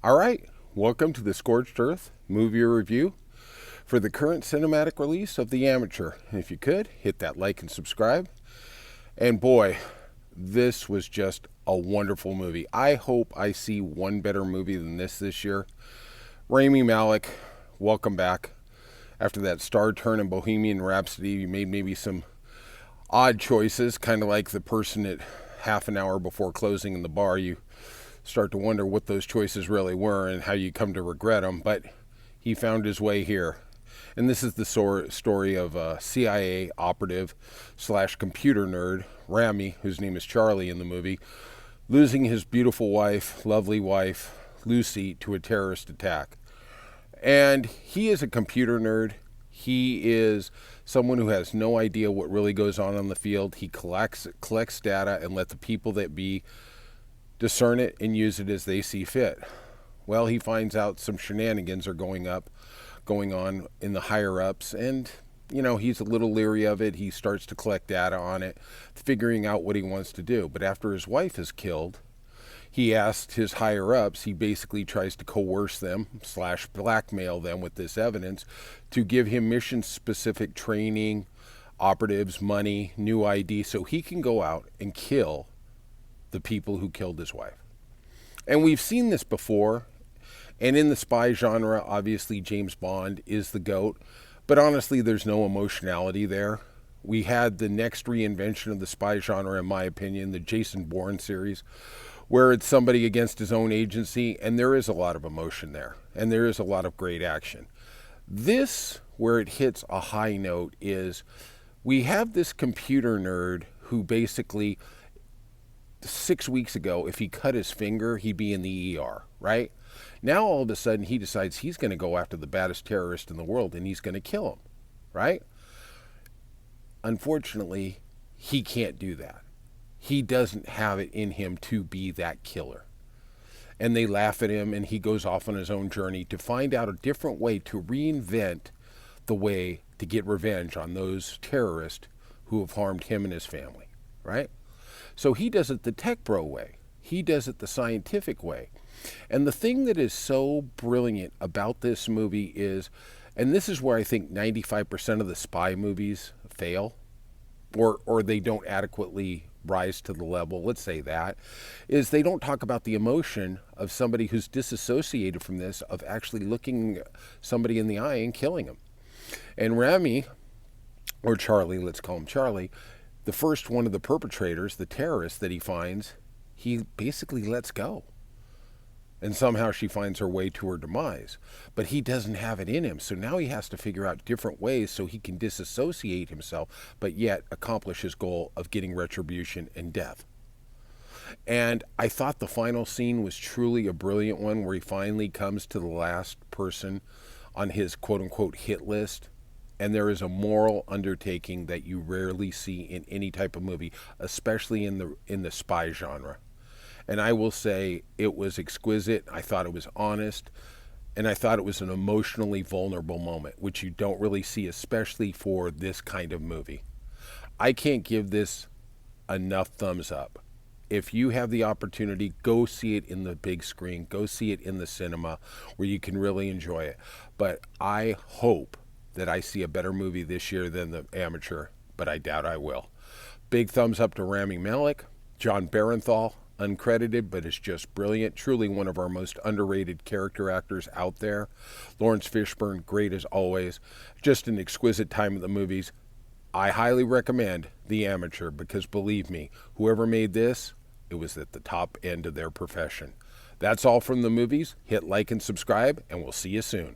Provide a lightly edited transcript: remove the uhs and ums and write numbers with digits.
All right, welcome to the Scorched Earth movie review for the current cinematic release of The Amateur. And if you could, hit that like and subscribe. And boy, this was just a wonderful movie. I hope I see one better movie than this year. Rami Malek, welcome back. After that star turn in Bohemian Rhapsody, you made maybe some odd choices, kind of like the person at half an hour before closing in the bar. You start to wonder what those choices really were and how you come to regret them. But he found his way here. And this is the story of a CIA operative slash computer nerd, Rami, whose name is Charlie in the movie, losing his beautiful wife, lovely wife, Lucy, to a terrorist attack. And he is a computer nerd. He is someone who has no idea what really goes on the field. He collects data and let the people that be discern it and use it as they see fit. Well, he finds out some shenanigans are going on in the higher ups, and he's a little leery of it. He starts to collect data on it, figuring out what he wants to do. But after his wife is killed, he asked his higher ups, he basically tries to coerce them slash blackmail them with this evidence to give him mission specific training, operatives, money, new ID, so he can go out and kill the people who killed his wife. And we've seen this before. And in the spy genre, obviously James Bond is the GOAT. But honestly, there's no emotionality there. We had the next reinvention of the spy genre, in my opinion, the Jason Bourne series, where it's somebody against his own agency, and there is a lot of emotion there. And there is a lot of great action. This, where it hits a high note, is we have this computer nerd who basically 6 weeks ago, if he cut his finger, he'd be in the ER, right? Now, all of a sudden, he decides he's going to go after the baddest terrorist in the world and he's going to kill him, right? Unfortunately, he can't do that. He doesn't have it in him to be that killer. And they laugh at him, and he goes off on his own journey to find out a different way to reinvent the way to get revenge on those terrorists who have harmed him and his family, right? So he does it the tech bro way. He does it the scientific way. And the thing that is so brilliant about this movie is, and this is where I think 95% of the spy movies fail, or they don't adequately rise to the level, let's say that, is they don't talk about the emotion of somebody who's disassociated from this, of actually looking somebody in the eye and killing them. And Rami, or Charlie, let's call him Charlie, the first one of the perpetrators, the terrorist that he finds, he basically lets go. And somehow she finds her way to her demise. But he doesn't have it in him. So now he has to figure out different ways so he can disassociate himself, but yet accomplish his goal of getting retribution and death. And I thought the final scene was truly a brilliant one, where he finally comes to the last person on his quote-unquote hit list. And there is a moral undertaking that you rarely see in any type of movie, especially in the spy genre. And I will say it was exquisite. I thought it was honest. And I thought it was an emotionally vulnerable moment, which you don't really see, especially for this kind of movie. I can't give this enough thumbs up. If you have the opportunity, go see it in the big screen. Go see it in the cinema where you can really enjoy it. But I hope that I see a better movie this year than The Amateur, but I doubt I will. Big thumbs up to Rami Malek. John Barenthal, uncredited, but is just brilliant. Truly one of our most underrated character actors out there. Lawrence Fishburne, great as always. Just an exquisite time at the movies. I highly recommend The Amateur, because believe me, whoever made this, it was at the top end of their profession. That's all from the movies. Hit like and subscribe, and we'll see you soon.